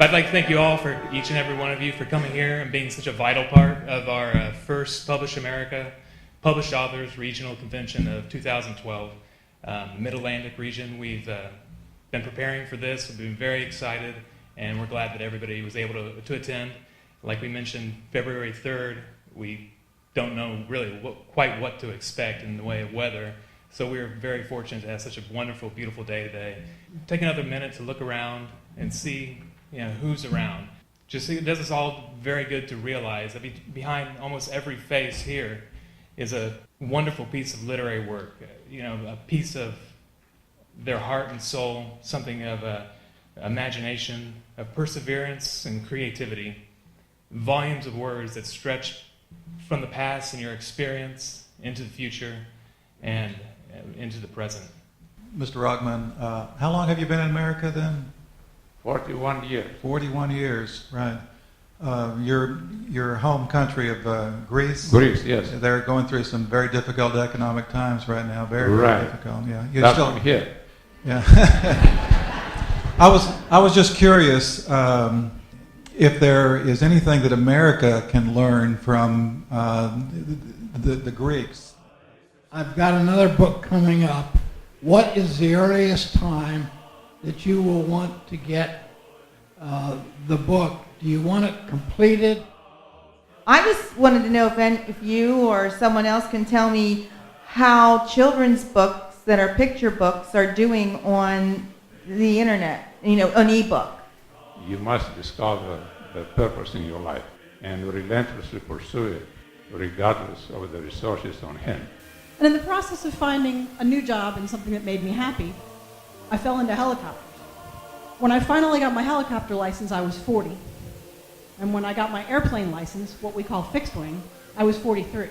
I'd like to thank you all, for each and every one of you, for coming here and being such a vital part of our first Publish America Published Authors Regional Convention of 2012. Mid-Atlantic region, we've been preparing for this. We've been very excited, and we're glad that everybody was able to attend. Like we mentioned, February 3rd, we don't know really quite what to expect in the way of weather, so we're very fortunate to have such a wonderful, beautiful day today. Take another minute to look around and see who's around. Just it does us all very good to realize that behind almost every face here is a wonderful piece of literary work, a piece of their heart and soul, something of imagination, of perseverance and creativity, volumes of words that stretch from the past and your experience into the future and into the present. Mr. Rockman, how long have you been in America then? 41 years. 41 years, right. Your home country of Greece? Greece, yes. They're going through some very difficult economic times right now, very difficult. Yeah. That's why I'm here. Yeah. I was just curious if there is anything that America can learn from the Greeks. I've got another book coming up. What is the earliest time that you will want to get the book? Do you want it completed? I just wanted to know if you or someone else can tell me how children's books that are picture books are doing on the internet, an ebook. You must discover the purpose in your life and relentlessly pursue it, regardless of the resources on hand. And in the process of finding a new job and something that made me happy, I fell into helicopters. When I finally got my helicopter license, I was 40. And when I got my airplane license, what we call fixed wing, I was 43.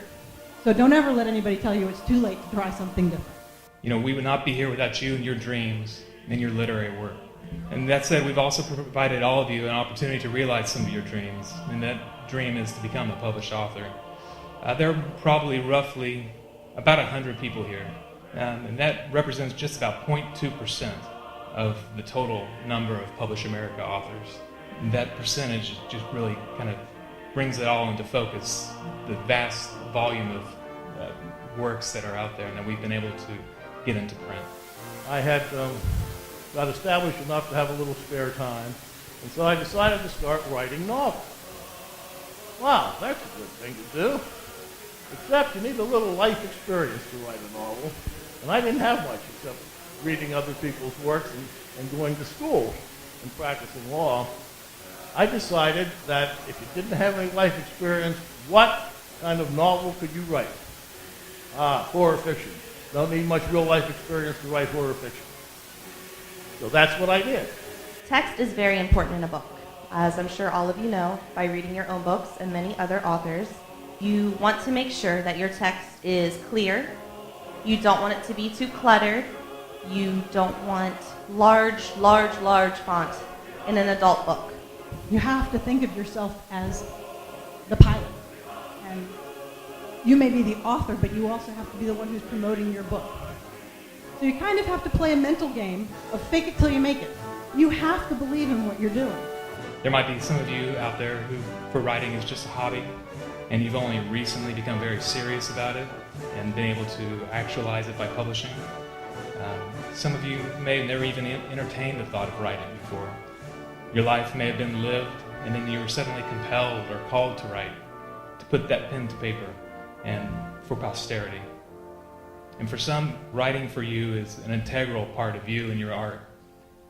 So don't ever let anybody tell you it's too late to try something different. We would not be here without you and your dreams and your literary work. And that said, we've also provided all of you an opportunity to realize some of your dreams, and that dream is to become a published author. There are probably roughly about 100 people here, and that represents just about 0.2% of the total number of Publish America authors. And that percentage just really kind of brings it all into focus, the vast volume of works that are out there and that we've been able to get into print. I had got established enough to have a little spare time, and so I decided to start writing novels. Wow, that's a good thing to do. Except you need a little life experience to write a novel, and I didn't have much except reading other people's works and going to school and practicing law. I decided that if you didn't have any life experience, what kind of novel could you write? Horror fiction. Don't need much real life experience to write horror fiction. So that's what I did. Text is very important in a book. As I'm sure all of you know, by reading your own books and many other authors, you want to make sure that your text is clear. You don't want it to be too cluttered. You don't want large font in an adult book. You have to think of yourself as the pilot. And you may be the author, but you also have to be the one who's promoting your book. So you kind of have to play a mental game of fake it till you make it. You have to believe in what you're doing. There might be some of you out there who, for writing, is just a hobby, and you've only recently become very serious about it and been able to actualize it by publishing. Some of you may have never even entertained the thought of writing before. Your life may have been lived, and then you were suddenly compelled or called to write, to put that pen to paper, and for posterity. And for some, writing for you is an integral part of you and your art.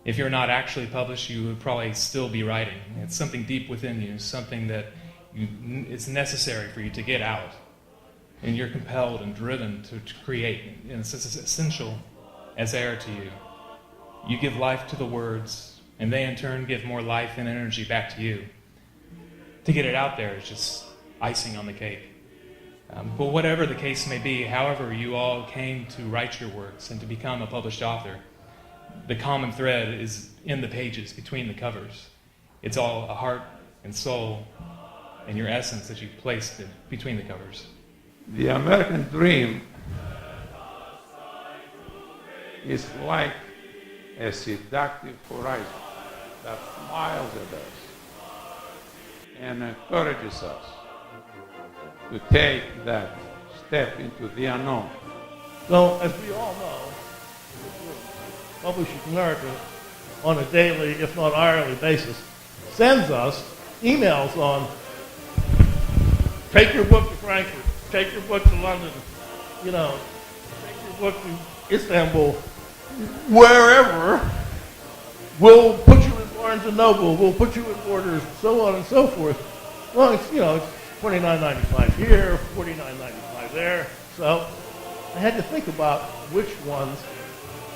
If you're not actually published, you would probably still be writing. It's something deep within you, something that it's necessary for you to get out. And you're compelled and driven to create, and it's essential as air to you. You give life to the words, and they in turn give more life and energy back to you. To get it out there is just icing on the cake. But whatever the case may be, however you all came to write your works and to become a published author, the common thread is in the pages, between the covers. It's all a heart and soul and your essence that you placed between the covers. The American dream is like a seductive horizon. that smiles at us and encourages us to take that step into the unknown. So, as we all know, Publishing America, on a daily, if not hourly basis, sends us emails on, take your book to Frankfurt, take your book to London, take your book to Istanbul, wherever. We'll put you in Barnes & Noble, we'll put you in Borders, so on and so forth. Well, it's $29.95 here, $49.95 there. So I had to think about which ones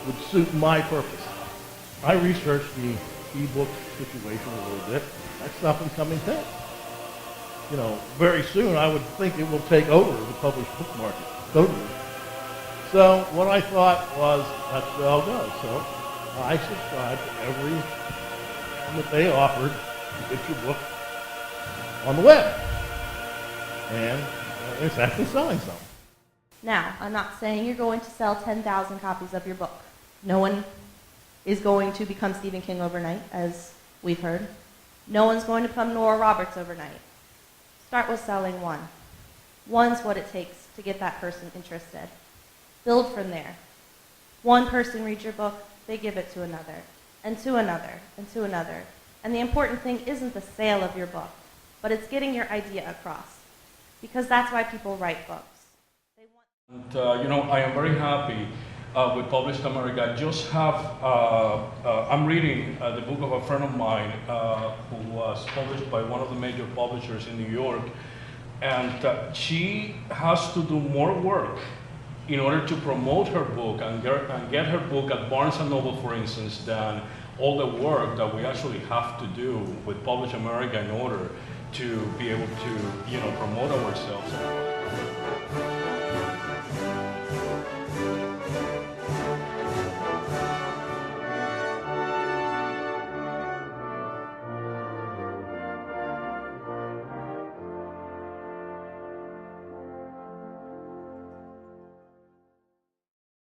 would suit my purpose. I researched the e-book situation a little bit. That's up and coming thing. Very soon I would think it will take over the published book market, totally. So what I thought was, that's where I'll go. So I subscribed to every one that they offered to get your book on the web. And it's actually selling some. Now, I'm not saying you're going to sell 10,000 copies of your book. No one is going to become Stephen King overnight, as we've heard. No one's going to become Nora Roberts overnight. Start with selling one. One's what it takes to get that person interested. Build from there. One person reads your book, they give it to another, and to another, and to another. And the important thing isn't the sale of your book, but it's getting your idea across. Because that's why people write books. And, I am very happy with Published America. I just have, I'm reading the book of a friend of mine who was published by one of the major publishers in New York. And she has to do more work in order to promote her book and get her book at Barnes & Noble, for instance, than all the work that we actually have to do with Publish America in order to be able to, promote ourselves.